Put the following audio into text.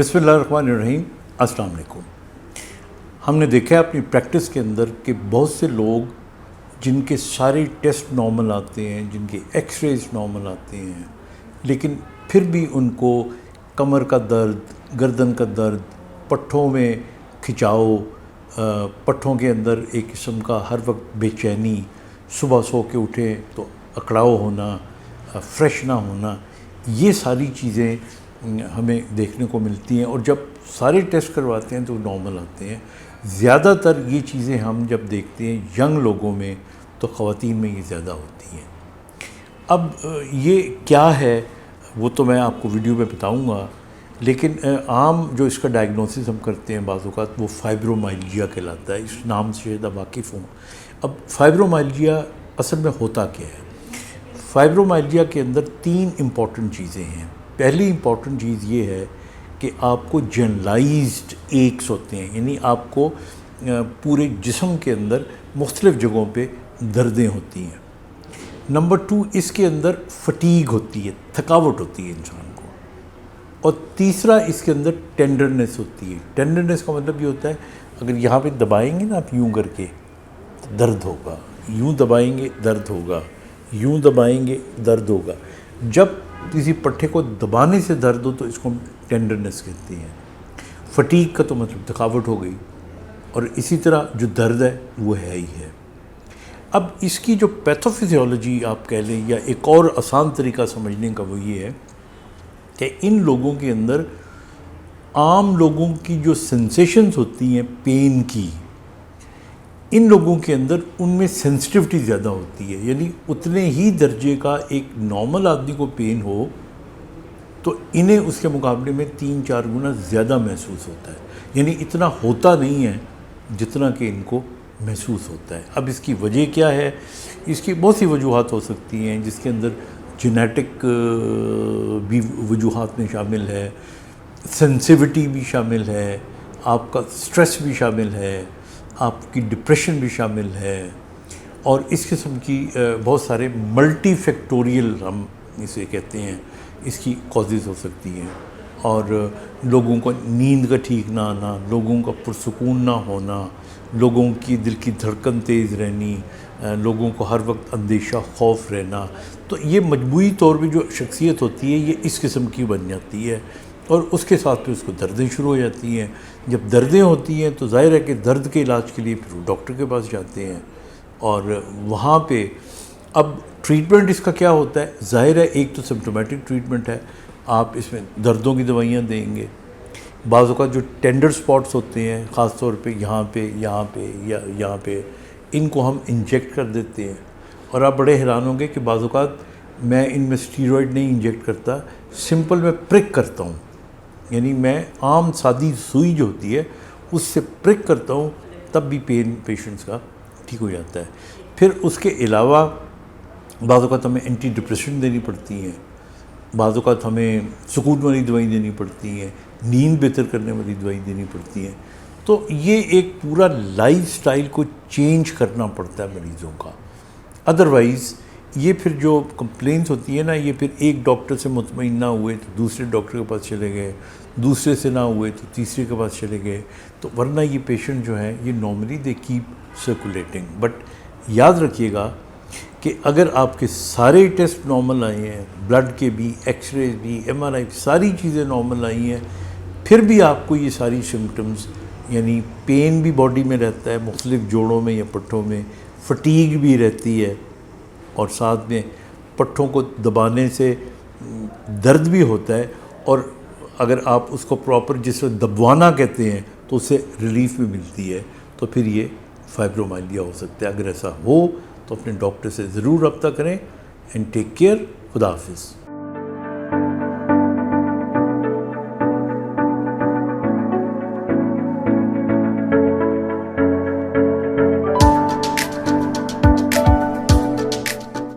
बिस्मिल्लाहिर्रहमानिर्रहीम। अस्सलाम वालेकुम। हमने देखा है अपनी प्रैक्टिस के अंदर कि बहुत से लोग जिनके सारे टेस्ट नॉर्मल आते हैं, जिनके एक्सरेज नॉर्मल आते हैं, लेकिन फिर भी उनको कमर का दर्द, गर्दन का दर्द, पट्ठों में खिंचाव, पट्ठों के अंदर एक किस्म का हर वक्त बेचैनी, सुबह सो के उठे तो अकड़ाव होना, फ्रेश ना होना, ये सारी चीज़ें हमें देखने को मिलती हैं। और जब सारे टेस्ट करवाते हैं तो नॉर्मल आते हैं। ज़्यादातर ये चीज़ें हम जब देखते हैं यंग लोगों में तो ख़वातीन में ये ज़्यादा होती हैं। अब ये क्या है वो तो मैं आपको वीडियो में बताऊंगा, लेकिन आम जो इसका डायग्नोसिस हम करते हैं बाज़ औक़ात वो फाइब्रोमाइल्जिया कहलाता है। इस नाम से शायद वाकिफ़ हूँ। अब फाइब्रोमाइल्जिया असल में होता क्या है? फाइब्रोमाइल्जिया के अंदर 3 इम्पॉर्टेंट चीज़ें हैं। पहली इम्पॉर्टेंट चीज़ ये है कि आपको जनरलाइज्ड एक्स होते हैं, यानी आपको पूरे जिस्म के अंदर मुख्तलिफ़ जगहों पे दर्दें होती हैं। नंबर 2, इसके अंदर फटीग होती है, थकावट होती है इंसान को। और तीसरा, इसके अंदर टेंडरनेस होती है। टेंडरनेस का मतलब ये होता है अगर यहाँ पे दबाएंगे ना आप यूँ करके तो दर्द होगा, यूँ दबाएंगे दर्द होगा, यूँ दबाएंगे दर्द होगा। जब किसी पट्टे को दबाने से दर्द हो तो इसको हम टेंडरनेस कहते हैं। फटीग का तो मतलब थकावट हो गई, और इसी तरह जो दर्द है वो है ही है। अब इसकी जो पैथोफिजियोलॉजी आप कह लें या एक और आसान तरीका समझने का वो ये है कि इन लोगों के अंदर आम लोगों की जो सेंसेशंस होती हैं पेन की, इन लोगों के अंदर उनमें सेंसिटिविटी ज़्यादा होती है। यानी उतने ही दर्जे का एक नॉर्मल आदमी को पेन हो तो इन्हें उसके मुकाबले में 3-4 गुना ज़्यादा महसूस होता है। यानी इतना होता नहीं है जितना कि इनको महसूस होता है। अब इसकी वजह क्या है? इसकी बहुत सी वजूहात हो सकती हैं, जिसके अंदर जेनेटिक भी वजूहात में शामिल है, सेंसिटिविटी भी शामिल है, आपका स्ट्रेस भी शामिल है, आपकी डिप्रेशन भी शामिल है, और इस किस्म की बहुत सारे मल्टी फैक्टोरियल हम इसे कहते हैं, इसकी कॉजेज़ हो सकती हैं। और लोगों को नींद का ठीक ना आना, लोगों का पुरसुकून ना होना, लोगों की दिल की धड़कन तेज़ रहनी, लोगों को हर वक्त अंदेशा खौफ रहना, तो ये मजबूरी तौर पे जो शख्सियत होती है ये इस किस्म की बन जाती है। और उसके साथ फिर उसको दर्दें शुरू हो जाती हैं। जब दर्दें होती हैं तो ज़ाहिर है कि दर्द के इलाज के लिए फिर वो डॉक्टर के पास जाते हैं, और वहाँ पे अब ट्रीटमेंट इसका क्या होता है? ज़ाहिर है एक तो सिम्प्टोमेटिक ट्रीटमेंट है, आप इसमें दर्दों की दवाइयाँ देंगे। बाज़ औक़ात जो टेंडर स्पॉट्स होते हैं ख़ास तौर पे यहाँ पे या यहाँ पे, इनको हम इंजेक्ट कर देते हैं। और आप बड़े हैरान होंगे कि बाज़ औक़ात मैं इनमें स्टीरॉयड नहीं इंजेक्ट करता, सिंपल मैं प्रिक करता हूँ। यानी मैं आम सादी सुई जो होती है उससे प्रिक करता हूँ, तब भी पेन पेशेंट्स का ठीक हो जाता है। फिर उसके अलावा बाज़ औक़ात हमें एंटी डिप्रेशन देनी पड़ती हैं, बाज़ औक़ात हमें सुकून वाली दवाई देनी पड़ती हैं, नींद बेहतर करने वाली दवाई देनी पड़ती हैं। तो ये एक पूरा लाइफस्टाइल को चेंज करना पड़ता है मरीज़ों का। अदरवाइज़ ये फिर जो कंप्लेंट्स होती है ना, ये फिर एक डॉक्टर से मुतमईन ना हुए तो दूसरे डॉक्टर के पास चले गए, दूसरे से ना हुए तो तीसरे के पास चले गए। तो वरना ये पेशेंट जो हैं ये normally they keep circulating. But याद रखिएगा कि अगर आपके सारे टेस्ट नॉर्मल आए हैं, ब्लड के भी, एक्सरे भी, MRI, सारी चीज़ें नॉर्मल आई हैं, फिर भी आपको ये सारी सिम्टम्स, यानी पेन भी बॉडी में रहता है मुख्तलिफ़ जोड़ों में या पट्ठों में, फटीग भी रहती है, और साथ में पट्ठों को दबाने से दर्द भी होता है, और अगर आप उसको प्रॉपर जिसे दबवाना कहते हैं तो उससे रिलीफ भी मिलती है, तो फिर ये फाइब्रोमाइल्जिया हो सकता है। अगर ऐसा हो तो अपने डॉक्टर से ज़रूर रब्ता करें। And take care. खुदा हाफिज़।